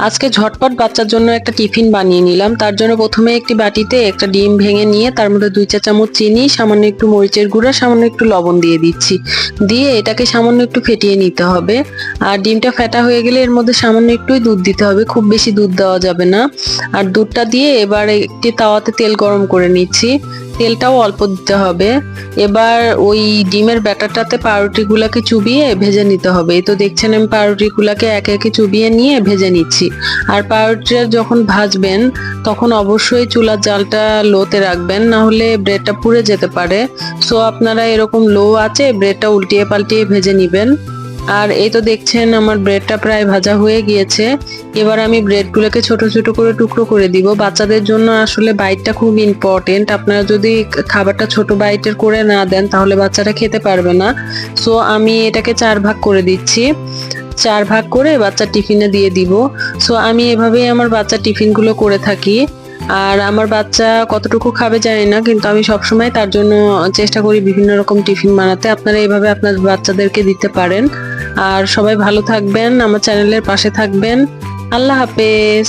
আজকে ঝটপট বাচ্চার জন্য একটা টিফিন বানিয়ে নিলাম। তার জন্য প্রথমে একটি বাটিতে একটা ডিম ভেঙে নিয়ে তার মধ্যে 2 চা চামচ চিনি, সামান্য একটু মরিচের গুঁড়া, সামান্য একটু লবণ দিয়ে দিচ্ছি। দিয়ে এটাকে সামান্য একটু ফেটিয়ে নিতে হবে। আর ডিমটা ফেটা হয়ে গেলে এর মধ্যে সামান্য একটুই দুধ দিতে হবে, খুব বেশি দুধ দেওয়া যাবে না। আর দুধটা দিয়ে এবার একটি তাওয়াতে তেল গরম করে নিচ্ছি। তেলটাও অল্প দিতে হবে। এবার ওই ডিমের ব্যাটারটাতে পাউরুটিগুলোকে চুবিয়ে ভেজে নিতে হবে। এই তো দেখছেন আমি পাউরুটিগুলোকে একে একে চুবিয়ে নিয়ে ভেজে নিচ্ছি। আর পাউরুটিটা যখন ভাজবেন তখন অবশ্যই চুলার জালটা লোতে রাখবেন, না হলে ব্রেডটা পুড়ে যেতে পারে। সো আপনারা এরকম লো আছে ব্রেডটা উল্টিয়ে পাল্টিয়ে ভেজে নিবেন। আর এই তো দেখছেন আমার ব্রেডটা প্রায় ভাজা হয়ে গিয়েছে। এবার আমি ব্রেডগুলোকে ছোট ছোট করে টুকরো করে দিব। বাচ্চাদের জন্য আসলে বাইটটা খুব ইম্পর্টেন্ট। আপনারা যদি খাবারটা ছোট বাইটের করে না দেন তাহলে বাচ্চারা খেতে পারবে না। সো আমি এটাকে 4 ভাগ করে দিচ্ছি। 4 ভাগ করে বাচ্চার টিফিনে দিয়ে দিব। সো আমি এভাবেই আমার বাচ্চার টিফিনগুলো করে থাকি। আর আমার বাচ্চা কতটুকু খাবে জানি না, কিন্তু আমি সবসময় তার জন্য চেষ্টা করি বিভিন্ন রকম টিফিন বানাতে। আপনারা এইভাবে আপনার বাচ্চাদেরকে দিতে পারেন। আর সবাই ভালো থাকবেন, আমার চ্যানেলের পাশে থাকবেন। আল্লাহ হাফেজ।